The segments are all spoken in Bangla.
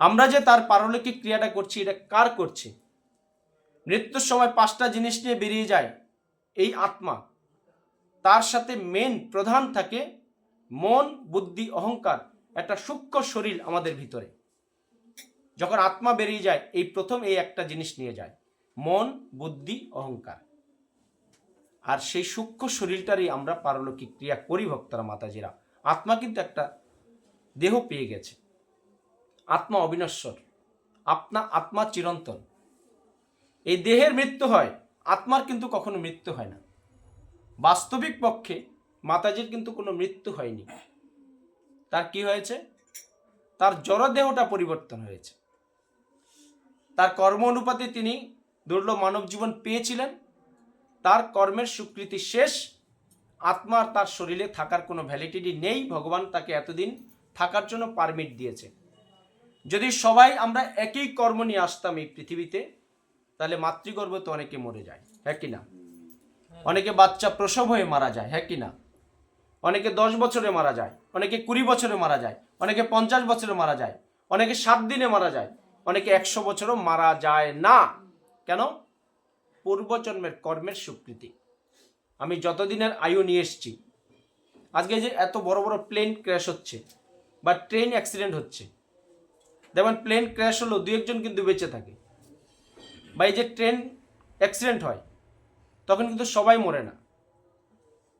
আমরা যে তার পারলৌকিক ক্রিয়াটা করছি, এটা কার করছি? মৃত্যুর সময় 5টা জিনিস নিয়ে বেরিয়ে যায় এই আত্মা। তার সাথে মেন প্রধান থাকে মন, বুদ্ধি, অহংকার, একটা সূক্ষ্ম শরীর আমাদের ভিতরে। যখন আত্মা বেরিয়ে যায়, এই প্রথম এই একটা জিনিস নিয়ে যায়, মন, বুদ্ধি, অহংকার। আর সেই সূক্ষ্ম শরীরটারই আমরা পারলৌকিক ক্রিয়া করি ভক্তরা, মাতাজিরা। আত্মা কিন্তু একটা দেহ পেয়ে গেছে। আত্মা অবিনশ্বর, আত্মা চিরন্তন। এই দেহের মৃত্যু হয়, আত্মার কিন্তু কখনো মৃত্যু হয় না। বাস্তবিক পক্ষে মাতাজির কিন্তু কোনো মৃত্যু হয়নি। তার কি হয়েছে? তার জড়দেহটা পরিবর্তন হয়েছে। তার কর্ম অনুপাতে তিনি দুর্লভ মানব জীবন পেয়েছিলেন। তার কর্মের স্বীকৃতি শেষ। আত্মার তার শরীরে থাকার কোনো ভ্যালিডিটি নেই। ভগবান তাকে এতদিন থাকার জন্য পারমিট দিয়েছে। যদি সবাই আমরা একই কর্ম নিয়ে আসতাম এই পৃথিবীতে, তাহলে মাতৃগর্ভে তো অনেকে মরে যায়, হ্যাঁ কি না? অনেকে বাচ্চা প্রসব হয়ে মারা যায়, হ্যাঁ কি না? অনেকে 10 বছরে মারা যায়, অনেকে 20 বছরে মারা যায়, অনেকে 50 বছরে মারা যায়, অনেকে 7 দিনে মারা যায়, অনেকে 100 বছরও মারা যায় না। কেন? পূর্বজন্মের কর্মের স্বীকৃতি। আমি যতদিনের আয়ু নিয়ে এসেছি, আজকে যে এত বড় বড় প্লেন ক্র্যাশ হচ্ছে বা ট্রেন অ্যাক্সিডেন্ট হচ্ছে, যেমন প্লেন ক্র্যাশ হলো 2-1 জন কিন্তু বেঁচে থাকে, বা এই যে ট্রেন অ্যাক্সিডেন্ট হয় তখন কিন্তু সবাই মরে না,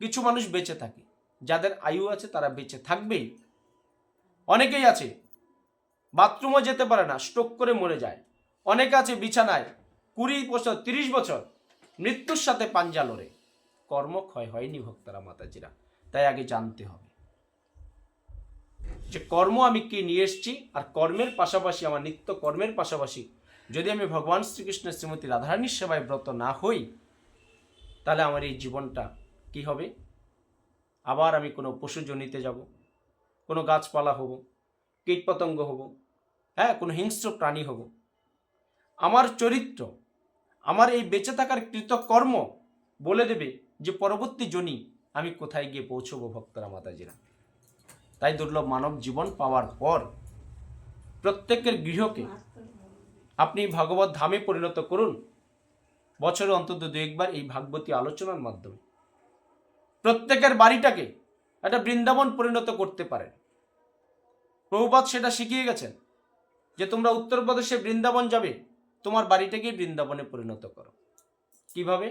কিছু মানুষ বেঁচে থাকে। যাদের আয়ু আছে তারা বেঁচে থাকবেই। অনেকেই আছে বাথরুমও যেতে পারে না, স্ট্রোক করে মরে যায়। অনেকে আছে বিছানায় 20 বছর 30 বছর মৃত্যুর সাথে পাঞ্জা লড়ে। কর্মক্ষয় হয়নি ভক্তরা, মাতাজিরা। তাই আগে জানতে হবে যে কর্ম আমি কি নিয়ে এসেছি, আর কর্মের পাশাপাশি, আমার নিত্য কর্মের পাশাপাশি যদি আমি ভগবান শ্রীকৃষ্ণের শ্রীমতী রাধারানীর সেবায় ব্রত না হই, তাহলে আমার এই জীবনটা কি হবে? আবার আমি কোনো পশুজনিতে যাব, কোনো গাছপালা হব, কীটপতঙ্গ হব, হ্যাঁ, কোনো হিংস্র প্রাণী হব। আমার চরিত্র, আমার এই বেঁচে থাকার কৃতকর্ম বলে দেবে যে পরবর্তী জনি আমি কোথায় গিয়ে পৌঁছবো ভক্তরা, মাতাজিরা। তাই দুর্লভ মানব জীবন পাওয়ার পর প্রত্যেকের গৃহকে আপনি ভগবত ধামে পরিণত করুন। বছরে অন্তত 2-1 বার এই ভাগবতী আলোচনার মাধ্যমে প্রত্যেকের বাড়িটাকে একটা বৃন্দাবন পরিণত করতে পারেন। প্রভুপাদ সেটা শিখিয়ে গেছেন যে তোমরা উত্তরপ্রদেশে বৃন্দাবন যাবে, তোমার বাড়িটাকে বৃন্দাবনে পরিণত করো। কিভাবে?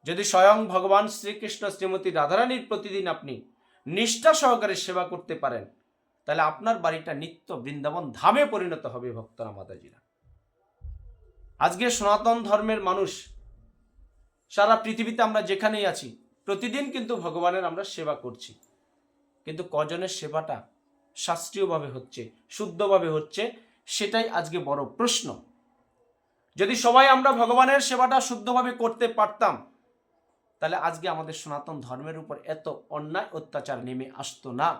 যদি স্বয়ং ভগবান শ্রীকৃষ্ণ শ্রীমতী রাধারানীর প্রতিদিন আপনি নিষ্ঠা সহকারে সেবা করতে পারেন, তাহলে আপনার বাড়িটা নিত্য বৃন্দাবন ধামে পরিণত হবে ভক্তরা, মাতাজিরা। আজকে সনাতন ধর্মের মানুষ সারা পৃথিবীতে আমরা যেখানেই আছি, প্রতিদিন কিন্তু ভগবানের আমরা সেবা করছি, কিন্তু কজনের সেবাটা শাস্ত্রীয়ভাবে হচ্ছে, শুদ্ধভাবে হচ্ছে, সেটাই আজকে বড় প্রশ্ন। যদি সবাই আমরা ভগবানের সেবাটা শুদ্ধভাবে করতে পারতাম, তাহলে আজকে আমাদের সনাতন ধর্মের উপর এত অন্যায় অত্যাচার নেমে আসতো না।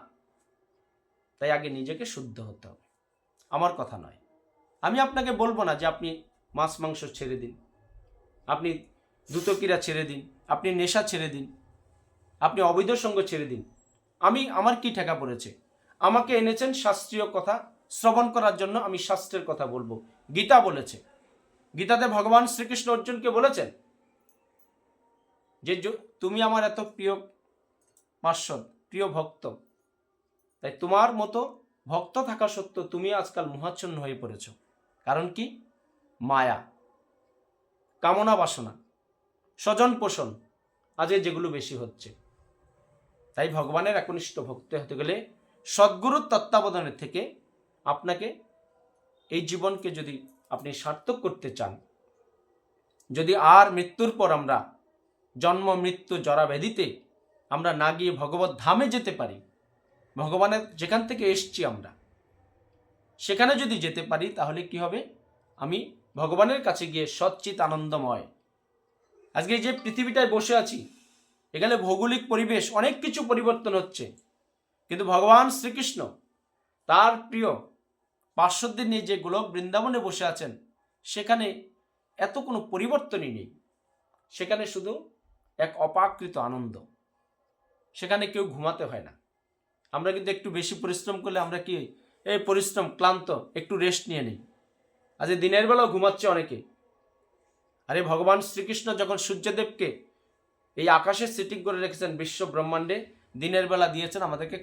তাই আগে নিজেকে শুদ্ধ হতে হবে। আমার কথা নয়, আমি আপনাকে বলবো না যে আপনি মাছ মাংস ছেড়ে দিন, আপনি দ্রুতক্রিয়া ছেড়ে দিন, আপনি নেশা ছেড়ে দিন, আপনি অবৈধ সঙ্গ ছেড়ে দিন। আমার কি ঠেকা পড়েছে? আমাকে এনেছেন শাস্ত্রীয় কথা শ্রবণ করার জন্য, আমি শাস্ত্রের কথা বলবো। গীতা বলেছে, গীতাতে ভগবান শ্রীকৃষ্ণ অর্জুনকে বলেছেন যে তুমি আমার এত প্রিয় পার্ষদ, প্রিয় ভক্ত, তাই তোমার মতো ভক্ত থাকা সত্ত্বেও তুমি আজকাল মোহাচ্ছন্ন হয়ে পড়েছ। কারণ কি? মায়া, কামনা বাসনা, স্বজন পোষণ, আজ যেগুলো বেশি হচ্ছে। তাই ভগবানের একনিষ্ঠ ভক্ত হতে গেলে সদ্গুরুর তত্ত্বাবধানের থেকে আপনাকে এই জীবনকে যদি আপনি সার্থক করতে চান, যদি আর মৃত্যুর পর আমরা জন্ম মৃত্যু জরা ব্যাধিতে আমরা না গিয়ে ভগবত ধামে যেতে পারি, ভগবানের যেখান থেকে এসছি আমরা সেখানে যদি যেতে পারি, তাহলে কি হবে? আমি ভগবানের কাছে গিয়ে সচ্চিত আনন্দময়। আজকে যে পৃথিবীটায় বসে আছি, এখানে ভৌগোলিক পরিবেশ অনেক কিছু পরিবর্তন হচ্ছে, কিন্তু ভগবান শ্রীকৃষ্ণ তার প্রিয় পার্শ্বদের নিয়ে যে গোলক বৃন্দাবনে বসে আছেন, সেখানে এত কোনো পরিবর্তনই নেই। সেখানে শুধু এক অপাকৃত আনন্দ। সেখানে কেউ ঘুমাতে হয় না। আমরা কিন্তু একটু বেশি পরিশ্রম করলে আমরা কি এই পরিশ্রম ক্লান্ত, একটু রেস্ট নিয়ে নিই। আজ দিনের বেলাও ঘুমাচ্ছে অনেকে। আরে ভগবান শ্রীকৃষ্ণ যখন সূর্যদেবকে এই আকাশে সেটিং করে রেখেছেন, বিশ্ব ব্রহ্মাণ্ডে দিনের বেলা দিয়েছেন আমাদেরকে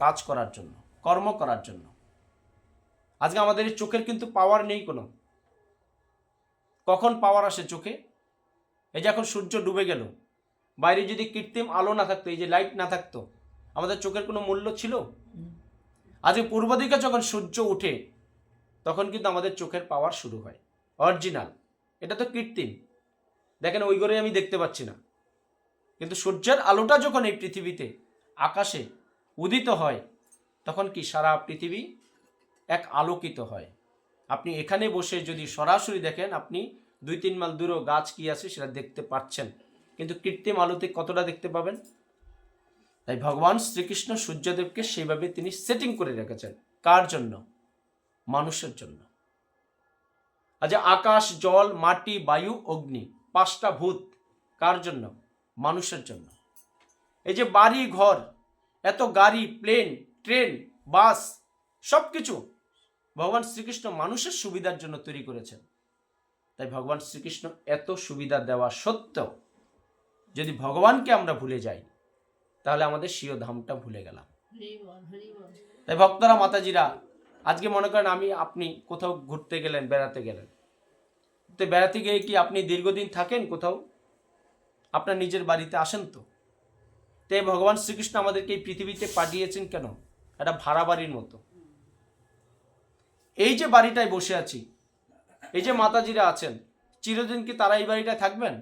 কাজ করার জন্য, কর্ম করার জন্য। আজকে আমাদের এই চোখের কিন্তু পাওয়ার নেই কোনো। কখন পাওয়ার আসে চোখে? এই যে এখন সূর্য ডুবে গেল, বাইরে যদি কৃত্রিম আলো না থাকতো, এই যে লাইট না থাকতো, আমাদের চোখের কোনো মূল্য ছিল? আজকে পূর্ব দিকে যখন সূর্য উঠে তখন কিন্তু আমাদের চোখের পাওয়ার শুরু হয়। অরিজিনাল, এটা তো কৃত্রিম। দেখেন ওই ঘরে আমি দেখতে পাচ্ছি না, কিন্তু সূর্যের আলোটা যখন এই পৃথিবীতে আকাশে উদিত হয় তখন কি সারা পৃথিবী এক আলোকিত হয়। আপনি এখানে বসে যদি সরাসরি দেখেন, আপনি 2-3 মাইল দূরেও গাছ কি আছে সেটা দেখতে পাচ্ছেন, কিন্তু কৃত্রিম আলোতে কতটা দেখতে পাবেন? তাই ভগবান শ্রীকৃষ্ণ সূর্যদেবকে সেইভাবে তিনি সেটিং করে রেখেছেন। কার জন্য? মানুষের জন্য। আজ আকাশ, জল, মাটি, বায়ু, অগ্নি, 5টা ভূত কার জন্য? মানুষের জন্য। এই যে বাড়ি ঘর, এত গাড়ি, প্লেন, ট্রেন, বাস, সবকিছু ভগবান শ্রীকৃষ্ণ মানুষের সুবিধার জন্য তৈরি করেছেন। তাই ভগবান শ্রীকৃষ্ণ এত সুবিধা দেওয়া সত্ত্বেও যদি ভগবানকে আমরা ভুলে যাই তাহলে আমাদের স্বীয় ধামটা ভুলে গেলাম। তাই ভক্তরা, মাতাজিরা, আজকে মনে করেন আপনি কোথাও ঘুরতে গেলেন, বেড়াতে গেলেন, তো বেড়াতে গিয়ে কি আপনি দীর্ঘদিন থাকেন কোথাও? আপনার নিজের বাড়িতে আসেন তো? তাই ভগবান শ্রীকৃষ্ণ আমাদেরকে এই পৃথিবীতে পাঠিয়েছেন কেন? একটা ভাড়া বাড়ির মতো। এই যে বাড়িটায় বসে আছি, এই যে মাতাজিরা আছেন, চিরদিন কি তারা এই বাড়িটায় থাকবেন?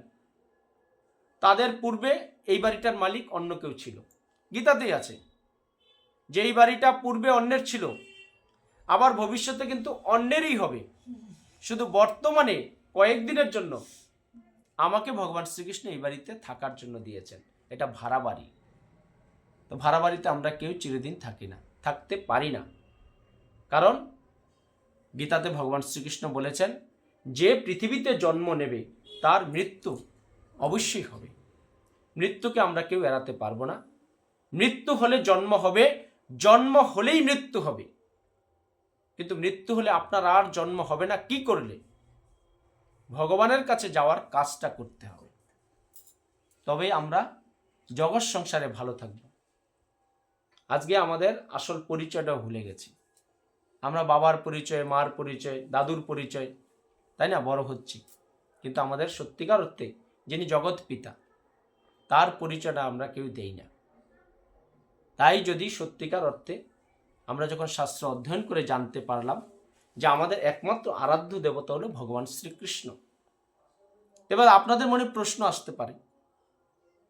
তাদের পূর্বে এই বাড়িটার মালিক অন্য কেউ ছিল। গীতাতেই আছে যে এই বাড়িটা পূর্বে অন্যের ছিল, আবার ভবিষ্যতে কিন্তু অন্যেরই হবে। শুধু বর্তমানে কয়েকদিনের জন্য আমাকে ভগবান শ্রীকৃষ্ণ এই বাড়িতে থাকার জন্য দিয়েছেন। এটা ভাড়া বাড়ি। তো ভাড়া বাড়িতে আমরা কেউ চিরদিন থাকি না, থাকতে পারি না। কারণ গীতাতে ভগবান শ্রীকৃষ্ণ বলেছেন যে পৃথিবীতে জন্ম নেবে তার মৃত্যু অবশ্যই হবে। মৃত্যুকে আমরা কেউ এড়াতে পারবো না। মৃত্যু হলে জন্ম হবে, জন্ম হলেই মৃত্যু হবে। কিন্তু মৃত্যু হলে আপনার আর জন্ম হবে না কি করলে? ভগবানের কাছে যাওয়ার কাজটা করতে হবে, তবেই আমরা জগৎ সংসারে ভালো থাকব। আজকে আমাদের আসল পরিচয়টাও ভুলে গেছি। আমরা বাবার পরিচয়, মার পরিচয়, দাদুর পরিচয়, তাই না, বড় হচ্ছি, কিন্তু আমাদের সত্যিকার অর্থে যিনি জগৎ পিতা তার পরিচয়টা আমরা কেউ দেই না। তাই যদি সত্যিকার অর্থে আমরা যখন শাস্ত্র অধ্যয়ন করে জানতে পারলাম যে আমাদের একমাত্র আরাধ্য দেবতা হলো ভগবান শ্রীকৃষ্ণ, এবার আপনাদের মনে প্রশ্ন আসতে পারে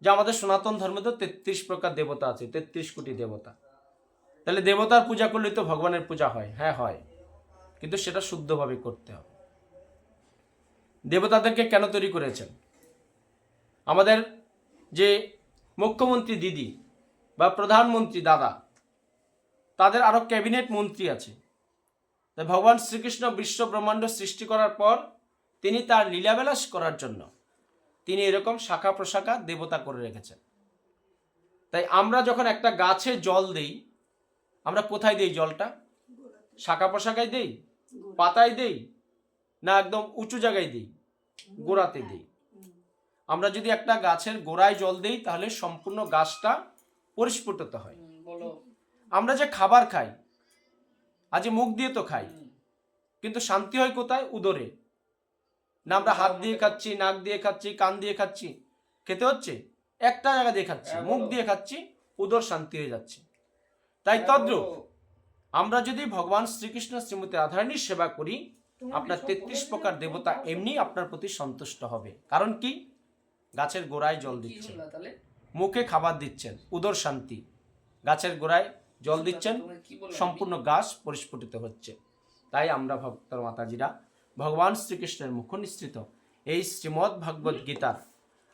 যে আমাদের সনাতন ধর্মে তো 33 প্রকার দেবতা আছে, 33 কোটি দেবতা, তাহলে দেবতার পূজা করলে তো ভগবানের পূজা হয়? হ্যাঁ হয়, কিন্তু সেটা শুদ্ধভাবে করতে হবে। দেবতাদেরকে কেন তৈরি করেছেন? আমাদের যে মুখ্যমন্ত্রী দিদি বা প্রধানমন্ত্রী দাদা, তাদের আরো ক্যাবিনেট মন্ত্রী আছে। তাই ভগবান শ্রীকৃষ্ণ বিশ্ব ব্রহ্মাণ্ড সৃষ্টি করার পর তিনি তার লীলাবিলাস করার জন্য তিনি এরকম শাখা প্রশাখা দেবতা করে রেখেছেন। তাই আমরা যখন একটা গাছে জল দেই, আমরা কোথায় দেই জলটা? শাখা প্রশাখায় দেই, পাতায় দেই, না একদম উঁচু জায়গায় দিই? গোড়াতে দিই। আমরা যদি একটা গাছের গোড়ায় জল দেই তাহলে সম্পূর্ণ গাছটা পরিস্ফুটিত হয়। আমরা যে খাবার খাই, আজ মুখ দিয়ে তো খাই, কিন্তু শান্তি হয় কোথায়? উদরে। না আমরা হাত দিয়ে খাচ্ছি, নাক দিয়ে খাচ্ছি, কান দিয়ে খাচ্ছি, খেতে হচ্ছে একটা জায়গা দিয়ে খাচ্ছি, মুখ দিয়ে খাচ্ছি, উদর শান্তি হয়ে যাচ্ছে। তাই তদ্রূপ আমরা যদি ভগবান শ্রীকৃষ্ণ শ্রীমতী রাধারানীর সেবা করি, আপনার 33 প্রকার দেবতা এমনি আপনার প্রতি সন্তুষ্ট হবে। কারণ কি? গাছের গোড়ায় জল দিচ্ছেন, মুখে খাবার দিচ্ছেন, উদর শান্তি, গাছের গোড়ায় জল দিচ্ছেন, সম্পূর্ণ গাছ পরিস্ফুটিত হচ্ছে। তাই আমরা ভক্ত মাতাজিরা ভগবান শ্রীকৃষ্ণের মুখ নিঃসৃত এই শ্রীমদ্ ভাগবত গীতার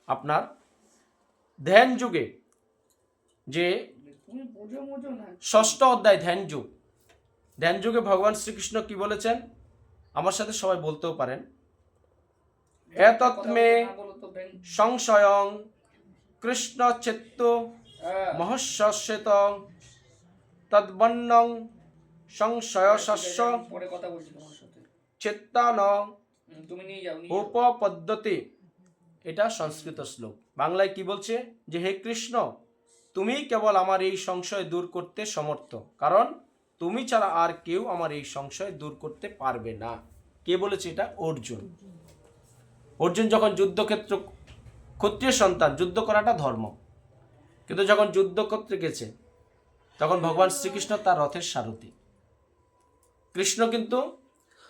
আপনার ধ্যান যুগে যে 6ষ্ঠ অধ্যায় ধ্যান যুগ, ধ্যান যুগে ভগবান শ্রীকৃষ্ণ কি বলেছেন? আমার সাথে সবাই বলতেও পারেন। এতৎমে সংশয়ং কৃষ্ণ চেত্ত মহস্যেত তদ্বন্নং সংশয়স্য পরে কথা বলছি তোমার সাথে। চেত্তান তুমি নিয়ে যাও, উপপদ্যতে। এটা সংস্কৃত শ্লোক। বাংলায় কি বলছে? যে হে কৃষ্ণ, তুমি কেবল আমার এই সংশয় দূর করতে সমর্থ, কারণ তুমি ছাড়া আর কেউ আমার এই সংশয় দূর করতে পারবে না। কে বলেছে এটা? অর্জুন। অর্জুন যখন যুদ্ধক্ষেত্র, ক্ষত্রিয় সন্তান, যুদ্ধ করাটা ধর্ম, কিন্তু যখন যুদ্ধ করতে গেছে তখন ভগবান শ্রীকৃষ্ণ তার রথের সারথি। কৃষ্ণ কিন্তু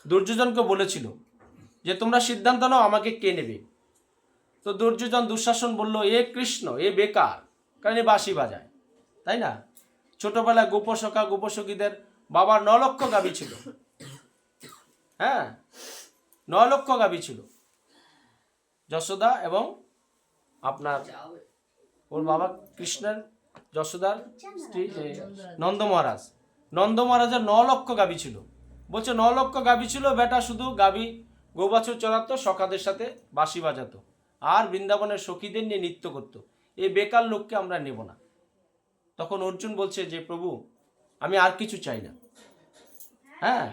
দুর্যোধনকে বলেছিল যে তোমরা সিদ্ধান্ত নাও আমাকে কে নেবে। তো দুর্যোধন, দুঃশাসন বলল এ কৃষ্ণ, এ বেকার, কারণ এ বাঁশি বাজায়, তাই না? ছোটবেলায় গোপসখা গোপসখীদের বাবার 9 লক্ষ গাভী ছিল। হ্যাঁ, 9 লক্ষ গাভী ছিল। যশোদা এবং আপনার ওর বাবা কৃষ্ণের, যশোদার স্ত্রী যে নন্দ মহারাজ, নন্দ মহারাজের 9 লক্ষ গাভী ছিল। বলছে 9 লক্ষ গাভী ছিল, বেটা শুধু গাভী গোবাছুর চড়াতো, সখাদের সাথে বাঁশি বাজাতো, আর বৃন্দাবনের সখীদের নিয়ে নৃত্য করতো। এই বেকার লোককে আমরা নেব না। তখন অর্জুন বলছে যে প্রভু, আমি আর কিছু চাই না। হ্যাঁ,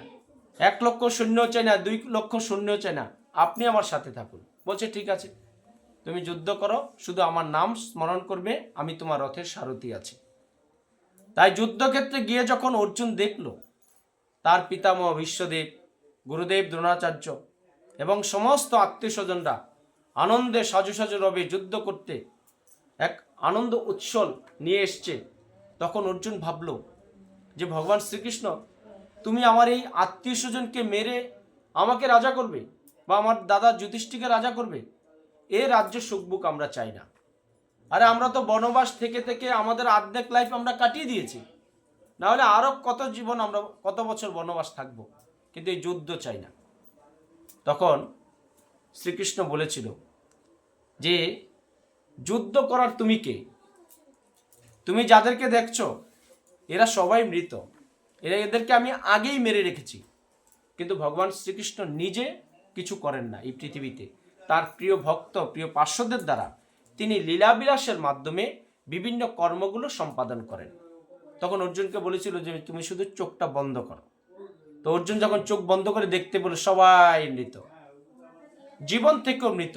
1 লক্ষ সৈন্য চাই না, 2 লক্ষ সৈন্য চাই না, আপনি আমার সাথে থাকুন। বলছে ঠিক আছে, তুমি যুদ্ধ করো, শুধু আমার নাম স্মরণ করবে, আমি তোমার রথের সারথি আছি। তাই যুদ্ধক্ষেত্রে গিয়ে যখন অর্জুন দেখল তার পিতামহ ভীষ্মদেব, গুরুদেব দ্রোণাচার্য এবং সমস্ত আত্মীয় স্বজনরা আনন্দে সাজু সাজু রবে যুদ্ধ করতে এক আনন্দ উৎসল নিয়ে এসছে, তখন অর্জুন ভাবল যে ভগবান শ্রীকৃষ্ণ, তুমি আমার এই আত্মীয় স্বজনকে মেরে আমাকে রাজা করবে, বা আমার দাদা যুধিষ্ঠিরকে রাজা করবে? এ রাজ্য সুখবুক আমরা চাই না। আরে আমরা তো বনবাস থেকে থেকে আমাদের অর্ধেক লাইফ আমরা কাটিয়ে দিয়েছি, না হলে আরো কত জীবন, আমরা কত বছর বনবাস থাকবো, কিন্তু এই যুদ্ধ চাই না। তখন শ্রীকৃষ্ণ বলেছিল যে যুদ্ধ করার তুমি কে? তুমি যাদেরকে দেখছো এরা সবাই মৃত, এদেরকে আমি আগেই মেরে রেখেছি। কিন্তু ভগবান শ্রীকৃষ্ণ নিজে কিছু করেন না এই পৃথিবীতে, তার প্রিয় ভক্ত, প্রিয় পার্শ্বদের দ্বারা তিনি লীলাবিলাসের মাধ্যমে বিভিন্ন কর্মগুলো সম্পাদন করেন। তখন অর্জুনকে বলেছিল যে তুমি শুধু চোখটা বন্ধ করো। তো অর্জুন যখন চোখ বন্ধ করে দেখতে বলে, সবাই মৃত, জীবন থেকেও মৃত।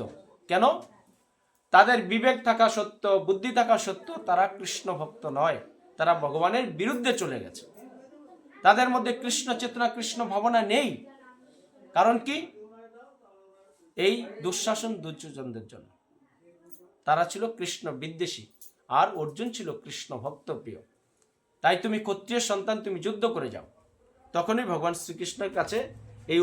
কেন? তাদের বিবেক থাকা সত্ত্বেও, বুদ্ধি থাকা সত্ত্বেও তারা কৃষ্ণ ভক্ত নয়, তারা ভগবানের বিরুদ্ধে চলে গেছে। তাদের মধ্যে কৃষ্ণ চেতনা, কৃষ্ণ ভাবনা নেই। কারণ কি? এই দুঃশাসন দুর্যোধনদের জন্য। তারা ছিল কৃষ্ণ বিদ্বেষী, আর অর্জুন ছিল কৃষ্ণ ভক্ত প্রিয়। তাই তুমি ক্ষত্রিয় সন্তান, তুমি যুদ্ধ করে যাও। তখনই ভগবান শ্রীকৃষ্ণের কাছে এই